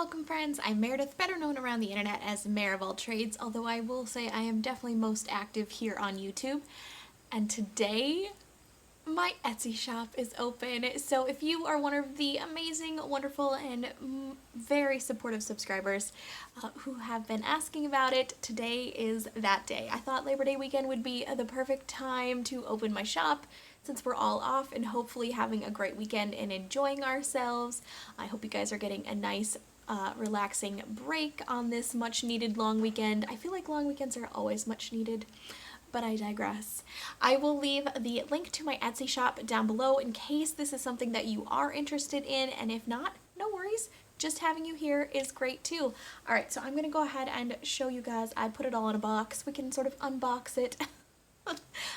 Welcome friends, I'm Meredith, better known around the internet as Mereofalltrades, although I will say I am definitely most active here on YouTube. And today, my Etsy shop is open, so if you are one of the amazing, wonderful, and very supportive subscribers who have been asking about it, today is that day. I thought Labor Day weekend would be the perfect time to open my shop, since we're all off and hopefully having a great weekend and enjoying ourselves. I hope you guys are getting a nice relaxing break on this much needed long weekend. I feel like long weekends are always much needed, but I digress. I will leave the link to my Etsy shop down below in case this is something that you are interested in, and if not, no worries. Just having you here is great too. Alright, so I'm going to go ahead and show you guys. I put it all in a box. We can sort of unbox it.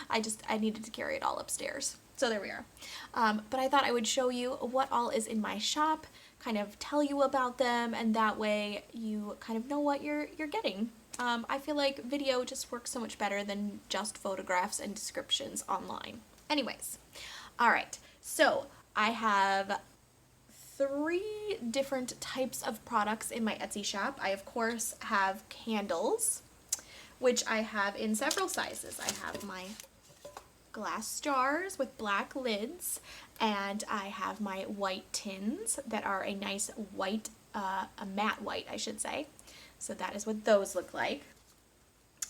I needed to carry it all upstairs. So there we are. But I thought I would show you what all is in my shop, kind of tell you about them, and that way you kind of know what you're getting. I feel like video just works so much better than just photographs and descriptions online. Anyways, alright, so I have 3 different types of products in my Etsy shop. I of course have candles, which I have in several sizes. I have my glass jars with black lids, and I have my white tins that are a nice white, a matte white I should say. So that is what those look like.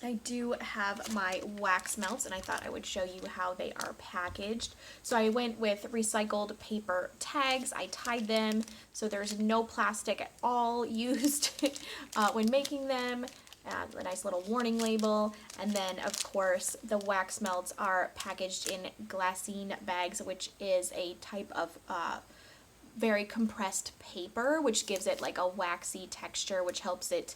I do have my wax melts, and I thought I would show you how they are packaged. So I went with recycled paper tags. I tied them so there's no plastic at all used when making them. A nice little warning label, and then of course the wax melts are packaged in glassine bags, which is a type of very compressed paper, which gives it like a waxy texture, which helps it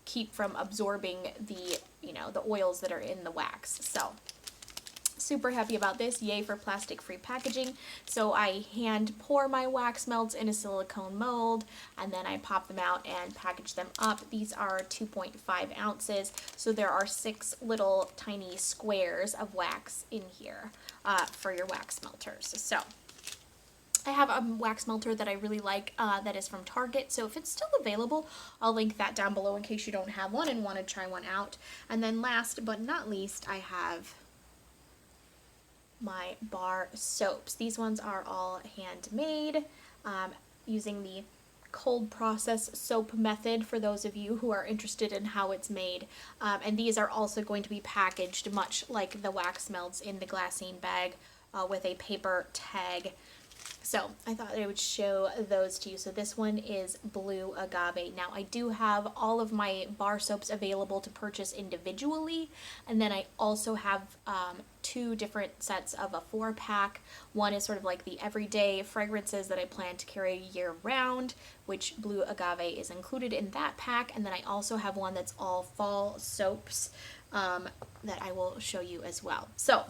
keep from absorbing the the oils that are in the wax. So super happy about this. Yay for plastic-free packaging. So I hand pour my wax melts in a silicone mold, and then I pop them out and package them up. These are 2.5 ounces, so there are 6 little tiny squares of wax in here for your wax melters. So I have a wax melter that I really like that is from Target, so if it's still available, I'll link that down below in case you don't have one and want to try one out. And then last but not least, I have my bar soaps. These ones are all handmade using the cold process soap method for those of you who are interested in how it's made. And these are also going to be packaged much like the wax melts in the glassine bag with a paper tag. So I thought I would show those to you. So this one is Blue Agave. Now I do have all of my bar soaps available to purchase individually, and then I also have 2 different sets of a 4-pack. One is sort of like the everyday fragrances that I plan to carry year round, which Blue Agave is included in that pack, and then I also have one that's all fall soaps that I will show you as well. So.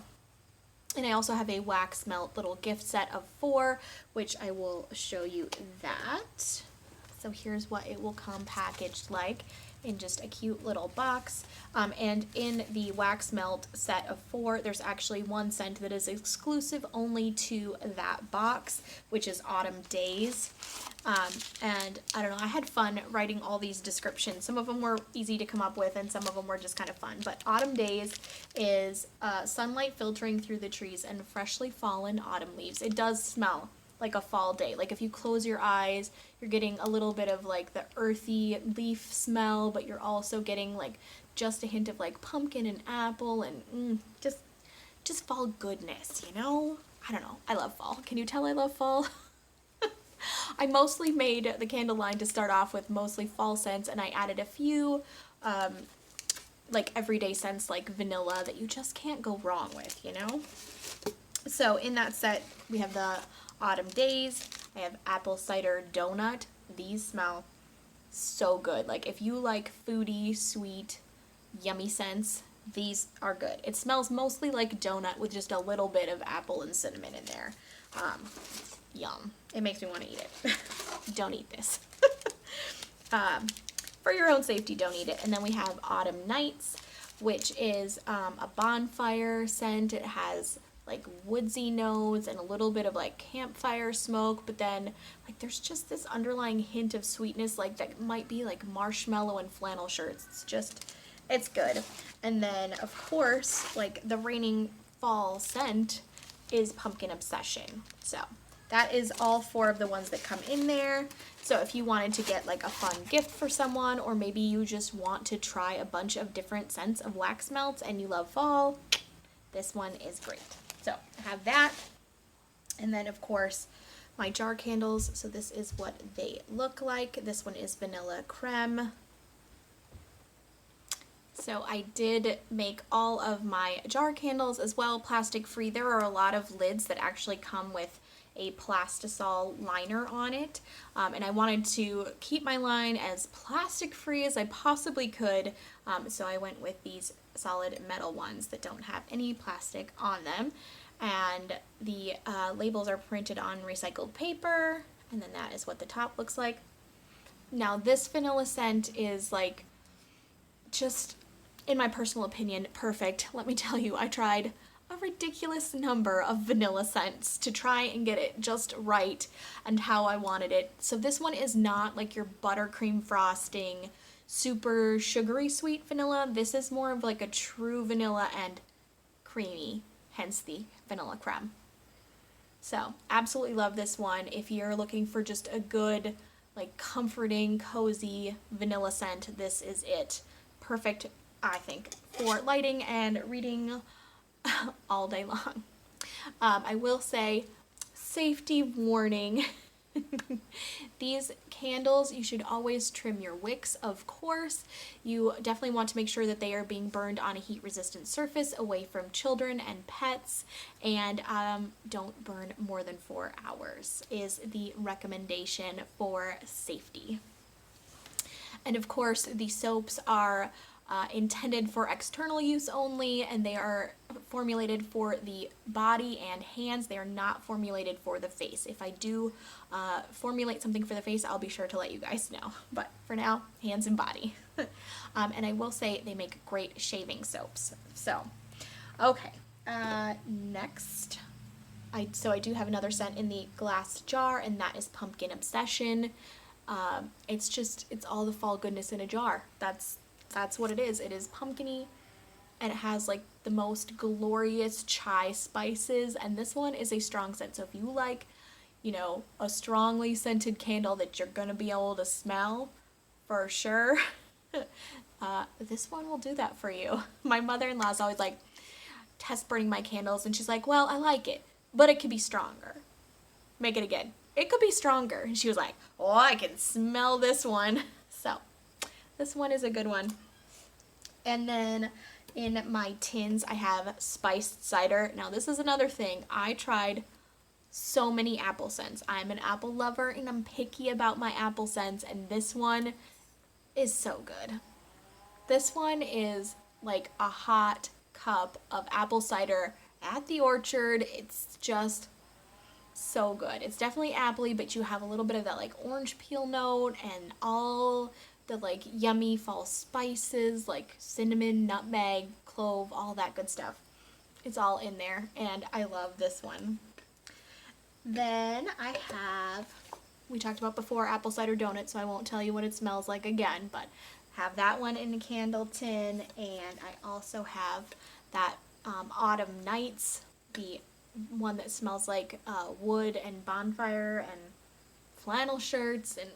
And I also have a wax melt little gift set of 4, which I will show you that. So here's what it will come packaged like in just a cute little box. And in the wax melt set of 4, there's actually one scent that is exclusive only to that box, which is Autumn Days. And I don't know, I had fun writing all these descriptions. Some of them were easy to come up with and some of them were just kind of fun. But Autumn Days is sunlight filtering through the trees and freshly fallen autumn leaves. It does smell like a fall day. Like if you close your eyes, you're getting a little bit of like the earthy leaf smell, but you're also getting like just a hint of like pumpkin and apple and just fall goodness, you know? I don't know. I love fall. Can you tell I love fall? I mostly made the candle line to start off with mostly fall scents, and I added a few like everyday scents like vanilla that you just can't go wrong with, you know? So in that set we have the Autumn Days. I have Apple Cider Donut. These smell so good. Like if you like foodie, sweet, yummy scents, these are good. It smells mostly like donut with just a little bit of apple and cinnamon in there. Yum. It makes me want to eat it. Don't eat this. For your own safety, don't eat it. And then we have Autumn Nights, which is a bonfire scent. It has like woodsy notes and a little bit of like campfire smoke, but then like there's just this underlying hint of sweetness like that might be like marshmallow and flannel shirts. It's good. And then of course, like the reigning fall scent is Pumpkin Obsession. So that is all 4 of the ones that come in there. So if you wanted to get like a fun gift for someone, or maybe you just want to try a bunch of different scents of wax melts and you love fall, this one is great. So I have that. And then of course my jar candles. So this is what they look like. This one is vanilla creme. So I did make all of my jar candles as well plastic free. There are a lot of lids that actually come with a plastisol liner on it, and I wanted to keep my line as plastic free as I possibly could, so I went with these solid metal ones that don't have any plastic on them, and the labels are printed on recycled paper, and then that is what the top looks like. Now this vanilla scent is like, just in my personal opinion, perfect. Let me tell you, I tried a ridiculous number of vanilla scents to try and get it just right and how I wanted it. So this one is not like your buttercream frosting, super sugary sweet vanilla. This is more of like a true vanilla and creamy, hence the vanilla creme. So absolutely love this one. If you're looking for just a good, like comforting, cozy vanilla scent, this is it. Perfect, I think, for lighting and reading all day long. I will say, safety warning. These candles, you should always trim your wicks, of course. You definitely want to make sure that they are being burned on a heat-resistant surface away from children and pets, and don't burn more than 4 hours is the recommendation for safety. And of course, the soaps are intended for external use only, and they are formulated for the body and hands. They are not formulated for the face. If I do formulate something for the face, I'll be sure to let you guys know. But for now, hands and body. And I will say they make great shaving soaps. So, okay. Next, I do have another scent in the glass jar, and that is Pumpkin Obsession. It's all the fall goodness in a jar. That's what it is. It is pumpkin-y, and it has like the most glorious chai spices, and this one is a strong scent. So if you like, you know, a strongly scented candle that you're gonna be able to smell for sure, this one will do that for you. My mother-in-law's always like test burning my candles, and she's like, well, I like it, but it could be stronger. Make it again. It could be stronger. And she was like, oh, I can smell this one. So this one is a good one. And then in my tins, I have spiced cider. Now this is another thing. I tried so many apple scents. I'm an apple lover and I'm picky about my apple scents, and this one is so good. This one is like a hot cup of apple cider at the orchard. It's just so good. It's definitely appley, but you have a little bit of that like orange peel note and all the like yummy fall spices like cinnamon, nutmeg, clove, all that good stuff. It's all in there, and I love this one. Then I have, we talked about before, apple cider donut, so I won't tell you what it smells like again, but have that one in a candle tin, and I also have that Autumn Nights, the one that smells like wood and bonfire and flannel shirts, and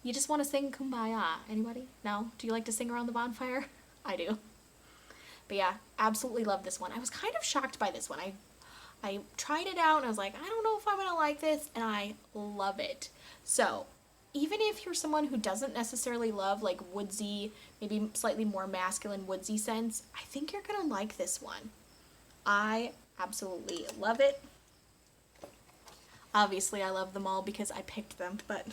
you just want to sing Kumbaya. Anybody? No? Do you like to sing around the bonfire? I do. But yeah, absolutely love this one. I was kind of shocked by this one. I tried it out and I was like, I don't know if I'm going to like this, and I love it. So even if you're someone who doesn't necessarily love like woodsy, maybe slightly more masculine woodsy scents, I think you're going to like this one. I absolutely love it. Obviously, I love them all because I picked them, but...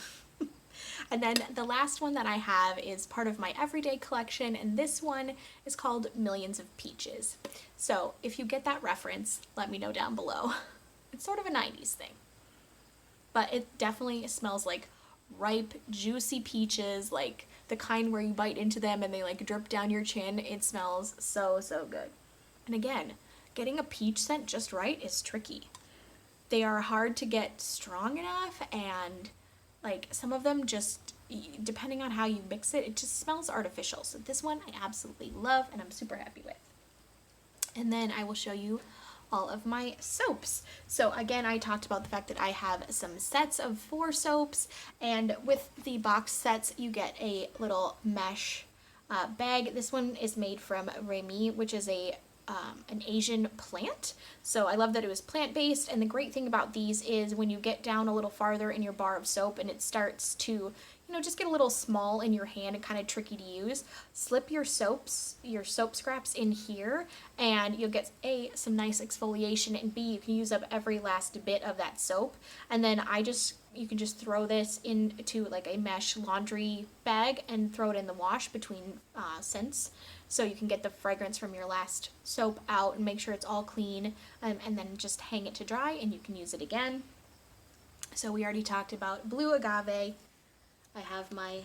And then the last one that I have is part of my everyday collection, and this one is called Millions of Peaches. So if you get that reference, let me know down below. It's sort of a 90s thing. But it definitely smells like ripe, juicy peaches, like the kind where you bite into them and they like drip down your chin. It smells so, so good. And again, getting a peach scent just right is tricky. They are hard to get strong enough, and like some of them just, depending on how you mix it, it just smells artificial. So this one I absolutely love and I'm super happy with. And then I will show you all of my soaps. So again, I talked about the fact that I have some sets of 4 soaps, and with the box sets you get a little mesh bag. This one is made from Remy, which is an Asian plant. So I love that it was plant-based, and the great thing about these is when you get down a little farther in your bar of soap and it starts to, you know, just get a little small in your hand and kind of tricky to use, slip your soap scraps in here and you'll get A, some nice exfoliation, and B, you can use up every last bit of that soap. And then you can just throw this into like a mesh laundry bag and throw it in the wash between scents. So you can get the fragrance from your last soap out and make sure it's all clean, and then just hang it to dry and you can use it again. So we already talked about blue agave. I have my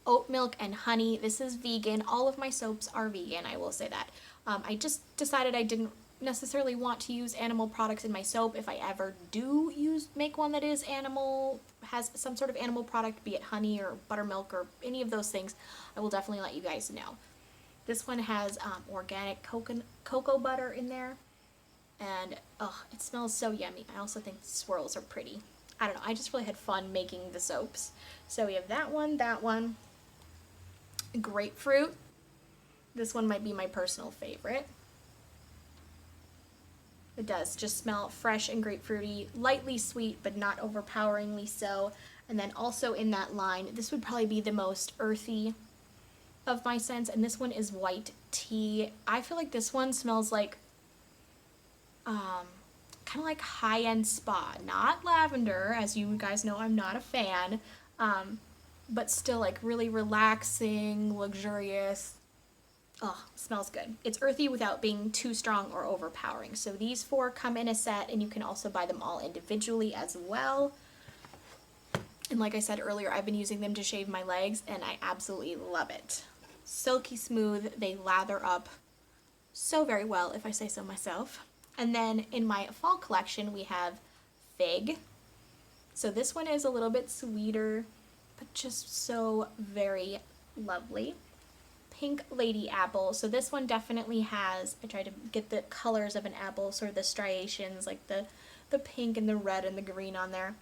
oat milk and honey. This is vegan. All of my soaps are vegan, I will say that. I just decided I didn't necessarily want to use animal products in my soap. If I ever do make one that has some sort of animal product, be it honey or buttermilk or any of those things, I will definitely let you guys know. This one has organic cocoa butter in there, and it smells so yummy. I also think the swirls are pretty. I don't know, I just really had fun making the soaps. So we have that one, grapefruit. This one might be my personal favorite. It does just smell fresh and grapefruity, lightly sweet, but not overpoweringly so. And then also in that line, this would probably be the most earthy of my scents, and this one is white tea. I feel like this one smells like kind of like high-end spa, not lavender, as you guys know I'm not a fan, but still like really relaxing, luxurious. Smells good. It's earthy without being too strong or overpowering. So these 4 come in a set, and you can also buy them all individually as well. And like I said earlier, I've been using them to shave my legs and I absolutely love it. Silky smooth, they lather up so very well, if I say so myself. And then in my fall collection we have Fig. So this one is a little bit sweeter, but just so very lovely. Pink Lady Apple. So this one definitely has, I tried to get the colors of an apple, sort of the striations, like the pink and the red and the green on there.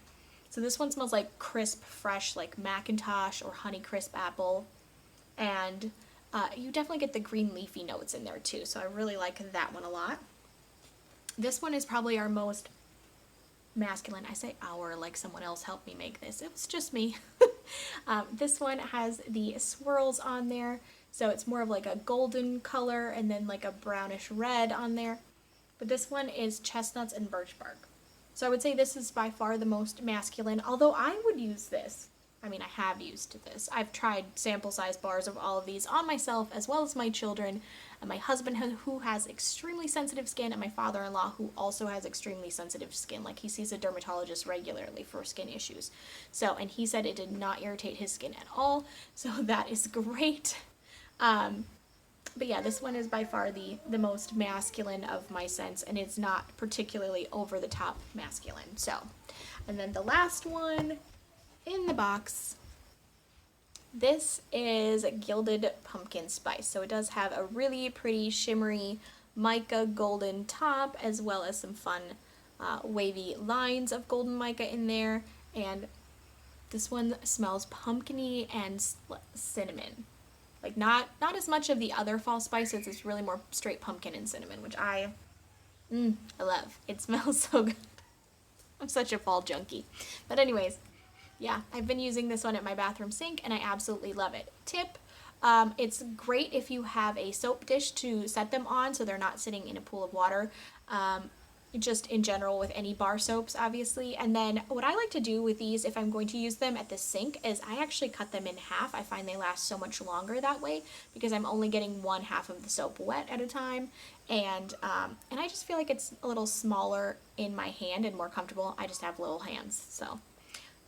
So this one smells like crisp, fresh, like Macintosh or Honeycrisp apple. And you definitely get the green leafy notes in there too, so I really like that one a lot. This one is probably our most masculine. I say our like someone else helped me make this. It was just me. This one has the swirls on there, so it's more of like a golden color and then like a brownish red on there. But this one is chestnuts and birch bark. So I would say this is by far the most masculine, although I would use this. I mean, I have used this. I've tried sample size bars of all of these on myself as well as my children, and my husband who has extremely sensitive skin, and my father-in-law who also has extremely sensitive skin. Like, he sees a dermatologist regularly for skin issues. So, and he said it did not irritate his skin at all, so that is great. But yeah, this one is by far the most masculine of my scents, and it's not particularly over the top masculine. So, and then the last one in the box, this is Gilded Pumpkin Spice. So it does have a really pretty shimmery mica golden top, as well as some fun wavy lines of golden mica in there. And this one smells pumpkiny and cinnamon. Like not as much of the other fall spices. It's really more straight pumpkin and cinnamon, which I love. It smells so good. I'm such a fall junkie. But anyways, yeah, I've been using this one at my bathroom sink and I absolutely love it. Tip, it's great if you have a soap dish to set them on so they're not sitting in a pool of water. Just in general with any bar soaps, obviously. And then what I like to do with these, if I'm going to use them at the sink, is I actually cut them in half. I find they last so much longer that way because I'm only getting one half of the soap wet at a time. And I just feel like it's a little smaller in my hand and more comfortable. I just have little hands, so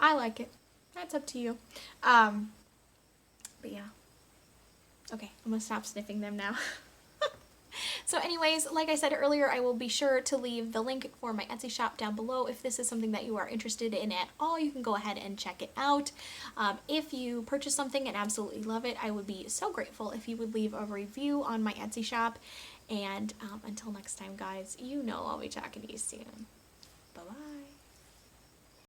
I like it. That's up to you. But yeah. Okay, I'm gonna stop sniffing them now. So anyways, like I said earlier, I will be sure to leave the link for my Etsy shop down below. If this is something that you are interested in at all, you can go ahead and check it out. If you purchase something and absolutely love it, I would be so grateful if you would leave a review on my Etsy shop. And until next time, guys, you know I'll be talking to you soon. Bye-bye.